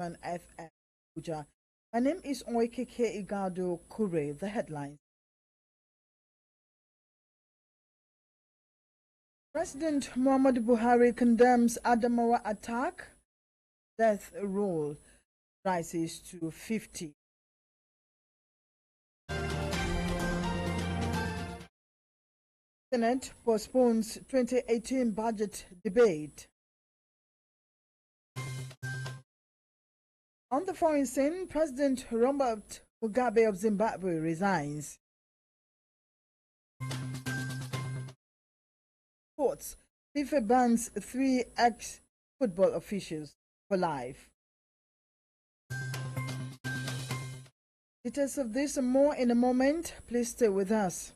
FM Abuja. My name is Oikeke Igado Kure. The headlines. President Muhammadu Buhari condemns Adamawa attack. Death roll rises to 50. Senate postpones 2018 budget debate. On the foreign scene, President Robert Mugabe of Zimbabwe resigns. Sports. FIFA bans 3 ex-football officials for life. Details of this and more in a moment. Please stay with us.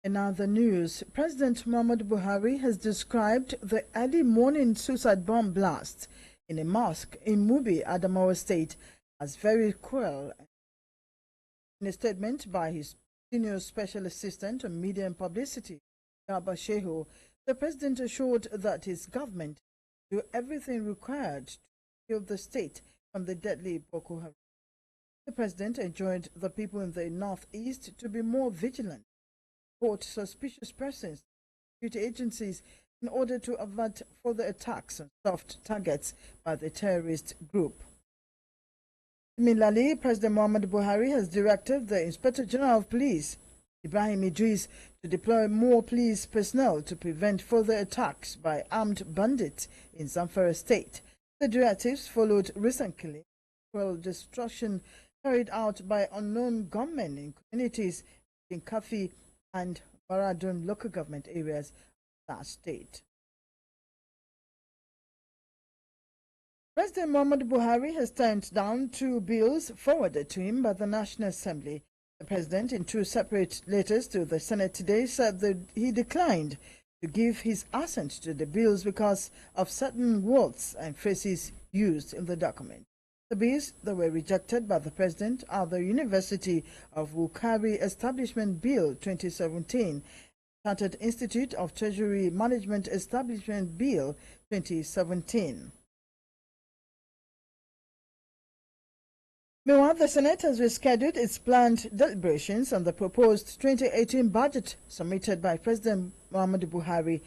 In other news, President Muhammadu Buhari has described the early morning suicide bomb blast in a mosque in Mubi, Adamawa State, as very cruel. In a statement by his senior special assistant on media and publicity, Garba Shehu, the president assured that his government will do everything required to shield the state from the deadly Boko Haram. The president enjoined the people in the northeast to be more vigilant, report suspicious persons to security agencies in order to avert further attacks on soft targets by the terrorist group. Similarly, President Muhammadu Buhari has directed the Inspector General of Police, Ibrahim Idris, to deploy more police personnel to prevent further attacks by armed bandits in Zamfara State. The directives followed recently cruel destruction carried out by unknown gunmen in communities in Kafi and Baradun local government areas of that state. President Muhammadu Buhari has turned down 2 bills forwarded to him by the National Assembly. The president, in 2 separate letters to the Senate today, said that he declined to give his assent to the bills because of certain words and phrases used in the document. The bills that were rejected by the president are the University of Wukari Establishment Bill 2017, Chartered Institute of Treasury Management Establishment Bill 2017. Meanwhile, the Senate has rescheduled its planned deliberations on the proposed 2018 budget submitted by President Muhammadu Buhari.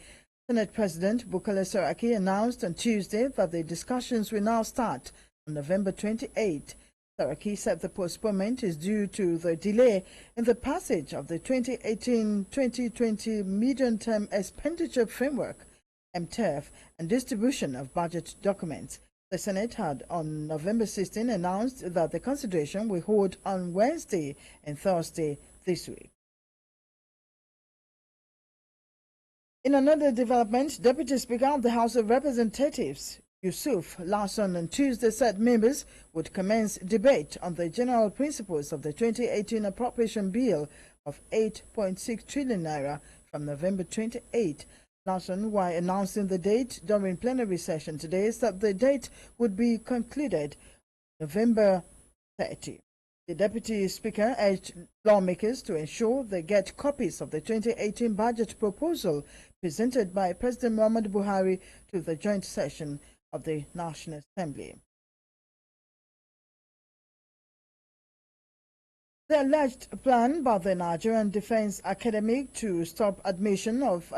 Senate President Bukola Saraki announced on Tuesday that the discussions will now start on November 28. Saraki said the postponement is due to the delay in the passage of the 2018-2020 Medium-Term Expenditure Framework, MTEF, and distribution of budget documents. The Senate had on November 16 announced that the consideration will hold on Wednesday and Thursday this week. In another development, Deputy Speaker of the House of Representatives Yusuf Larson on Tuesday said members would commence debate on the general principles of the 2018 appropriation bill of 8.6 trillion naira from November 28. Larson, while announcing the date during plenary session today, said the date would be concluded November 30. The Deputy Speaker urged lawmakers to ensure they get copies of the 2018 budget proposal presented by President Muhammadu Buhari to the joint session of the National Assembly. The alleged plan by the Nigerian Defense Academy to stop admission of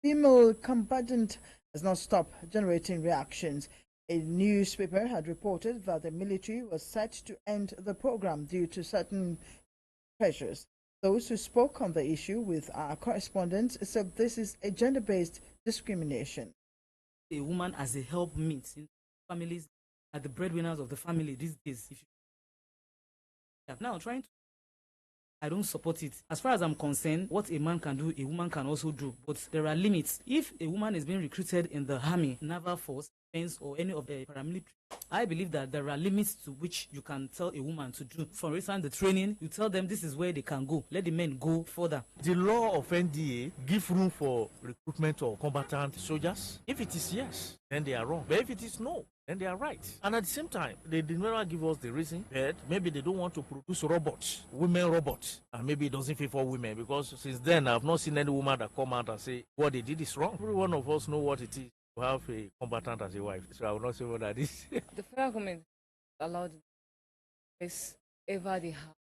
female combatant has not stopped generating reactions. A newspaper had reported that the military was set to end the program due to certain pressures. Those who spoke on the issue with our correspondents said this is a gender-based discrimination. A woman as a helpmeet in families are the breadwinners of the family these days. Now trying to, I don't support it. As far as I'm concerned, what a man can do, a woman can also do. But there are limits. If a woman is being recruited in the army, naval force, defense, or any of the paramilitary, I believe that there are limits to which you can tell a woman to do. For instance, the training, you tell them this is where they can go. Let the men go further. The law of NDA give room for recruitment of combatant soldiers. If it is yes, then they are wrong. But if it is no, then they are right. And at the same time, they did not give us the reason that maybe they don't want to produce robots, women robots, and maybe it doesn't favor women, because since then I've not seen any woman that come out and say what they did is wrong. Every one of us know what it is to have a combatant as a wife, so I will not say what that is. The federal government allowed this ever they have.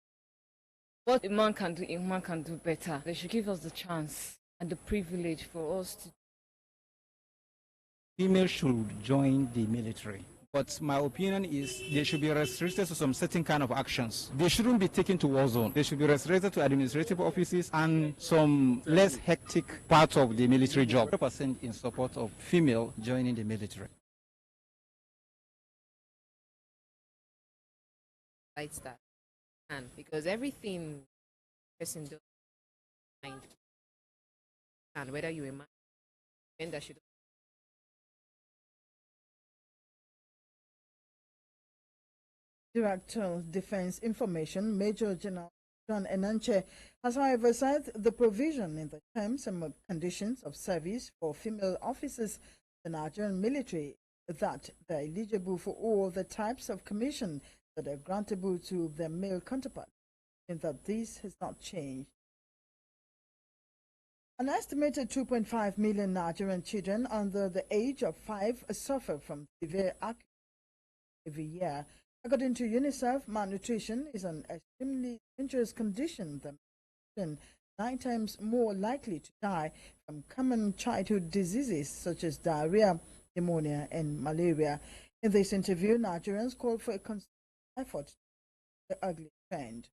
What a man can do, a woman can do better. They should give us the chance and the privilege for us to. Females should join the military. But my opinion is they should be restricted to some certain kind of actions. They shouldn't be taken to war zone. They should be restricted to administrative offices and some less hectic parts of the military job. 100% in support of female joining the military. Lights that. And because everything person does mind, and whether you're a man, gender should. Director of Defense Information, Major General John Enanche, has however said the provision in the terms and conditions of service for female officers in the Nigerian military that they're eligible for all the types of commission that are grantable to their male counterparts, and that this has not changed. An estimated 2.5 million Nigerian children under the age of 5 suffer from severe acute every year. According to UNICEF, malnutrition is an extremely dangerous condition that makes 9 times more likely to die from common childhood diseases such as diarrhea, pneumonia, and malaria. In this interview, Nigerians called for a concerted effort to the ugly trend.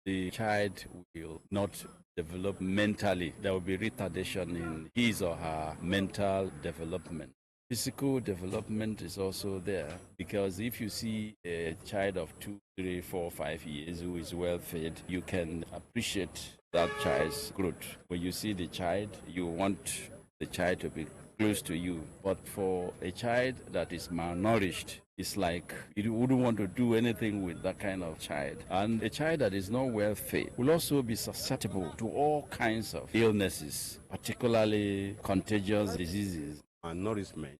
The child will not develop mentally. There will be retardation in his or her mental development. Physical development is also there, because if you see a child of 2, 3, 4, 5 years who is well fed, you can appreciate that child's growth. When you see the child, you want the child to be close to you. But for a child that is malnourished, it's like you wouldn't want to do anything with that kind of child. And a child that is not well fed will also be susceptible to all kinds of illnesses, particularly contagious diseases. Malnourishment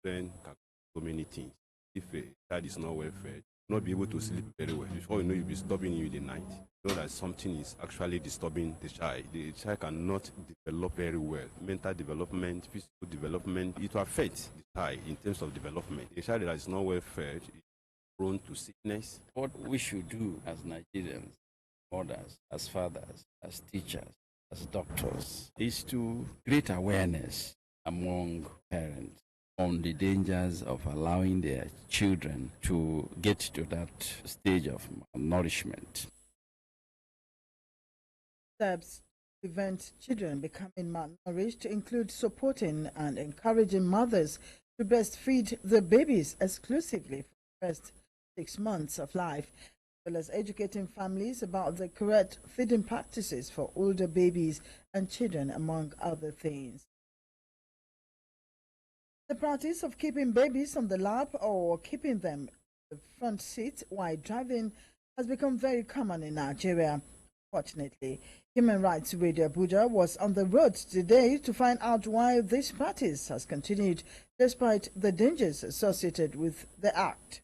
then can do so many things. If a child is not well fed, not be able to sleep very well. Before you know, you'll be disturbing you in the night. You know that something is actually disturbing the child. The child cannot develop very well. Mental development, physical development, it will affect the child in terms of development. A child that is not well fed is prone to sickness. What we should do as Nigerians, mothers, as fathers, as teachers, as doctors, is to create awareness among parents on the dangers of allowing their children to get to that stage of nourishment. Steps to prevent children becoming malnourished include supporting and encouraging mothers to breastfeed their babies exclusively for the first 6 months of life, as well as educating families about the correct feeding practices for older babies and children, among other things. The practice of keeping babies on the lap or keeping them in the front seat while driving has become very common in Nigeria. Fortunately, Human Rights Radio Abuja was on the road today to find out why this practice has continued despite the dangers associated with the act.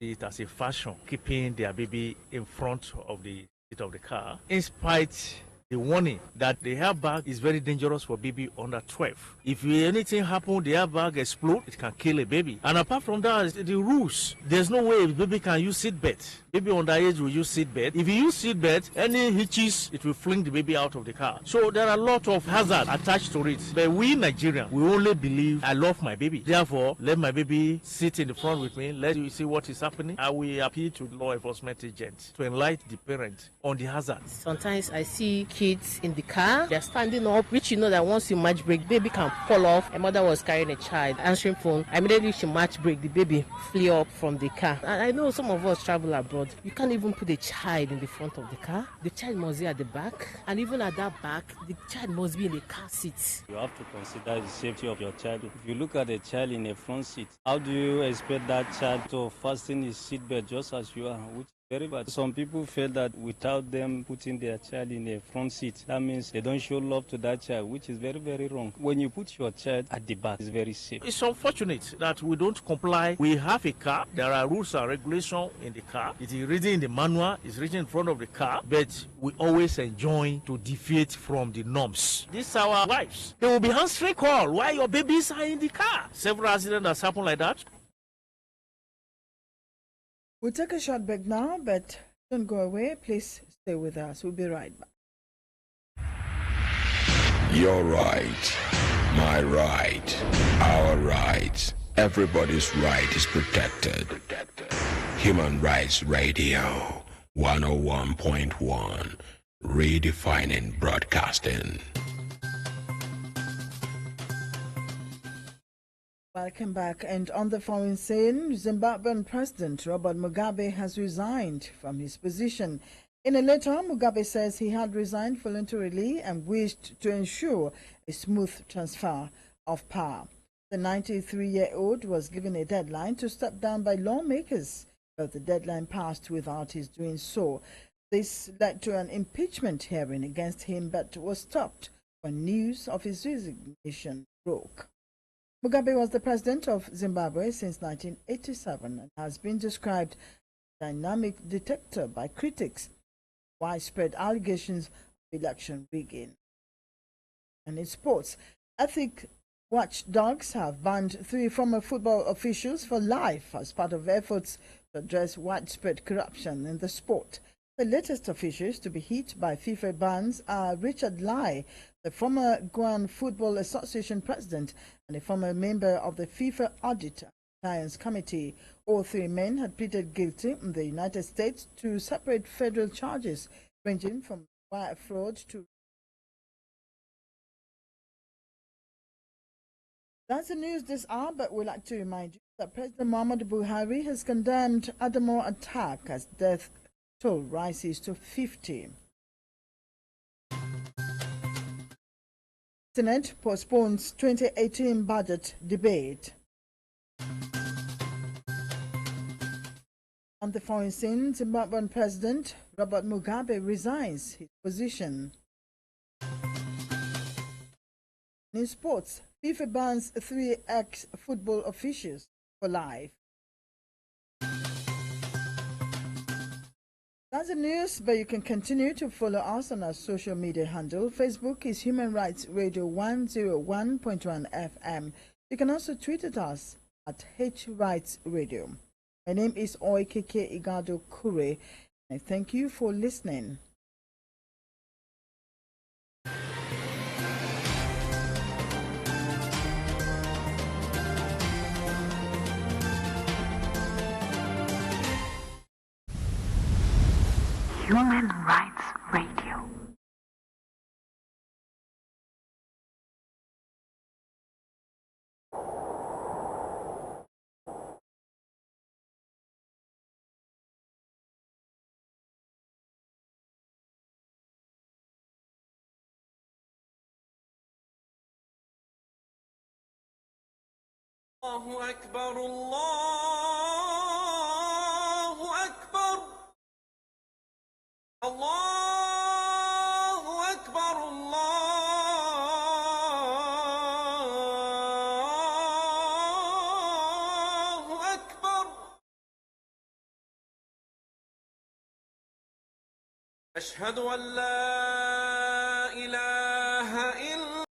It as a fashion, keeping their baby in front of the seat of the car, in spite the warning that the airbag is very dangerous for baby under 12. If anything happen, the airbag explode, it can kill a baby. And apart from that, the rules. There's no way a baby can use seat belt. Baby underage will use seat belt. If you use seat belt, any hitches, it will fling the baby out of the car. So there are a lot of hazards attached to it. But we Nigerians, we only believe I love my baby. Therefore, let my baby sit in the front with me. Let you see what is happening. I will appeal to law enforcement agents to enlighten the parents on the hazards. Sometimes I see kids in the car, they're standing up, which you know that once you match brake, baby can fall off. A mother was carrying a child, answering phone. Immediately she match brake, the baby flew up from the car. And I know some of us travel abroad. You can't even put a child in the front of the car. The child must be at the back. And even at that back, the child must be in a car seat. You have to consider the safety of your child. If you look at a child in a front seat, how do you expect that child to fasten his seatbelt just as you are, which Very bad. Some people feel that without them putting their child in a front seat, that means they don't show love to that child, which is very, very wrong. When you put your child at the back, it's very safe. It's unfortunate that we don't comply. We have a car. There are rules and regulations in the car. It is written in the manual. It's written in front of the car. But we always enjoy to deviate from the norms. These are our wives. They will be answering call while your babies are in the car. Several accidents have happened like that. We'll take a short break now, but don't go away. Please stay with us. We'll be right back. Your right, my right, our right. Everybody's right is protected. Human Rights Radio 101.1, redefining broadcasting. Welcome back. And on the foreign scene, Zimbabwean President Robert Mugabe has resigned from his position. In a letter, Mugabe says he had resigned voluntarily and wished to ensure a smooth transfer of power. The 93-year-old was given a deadline to step down by lawmakers, but the deadline passed without his doing so. This led to an impeachment hearing against him, but was stopped when news of his resignation broke. Mugabe was the president of Zimbabwe since 1987 and has been described as a dynamic dictator by critics. Widespread allegations of election rigging. And in sports, ethic watchdogs have banned 3 former football officials for life as part of efforts to address widespread corruption in the sport. The latest officials to be hit by FIFA bans are Richard Lai, the former Guam Football Association president and a former member of the FIFA Audit and Compliance Committee. All 3 men had pleaded guilty in the United States to separate federal charges ranging from wire fraud to... That's the news this hour, but we'd like to remind you that President Muhammadu Buhari has condemned Adamo attack as death toll rises to 50. Senate postpones 2018 budget debate. On the foreign scene, Zimbabwean President Robert Mugabe resigns his position. In sports, FIFA bans 3 ex-football officials for life. That's the news, but you can continue to follow us on our social media handle. Facebook is Human Rights Radio 101.1 FM. You can also tweet at us at HRights Radio. My name is Oikeke Igado Kure, and I thank you for listening. Human Rights Radio. الله أكبر الله أكبر الله أكبر الله أكبر أشهد أن لا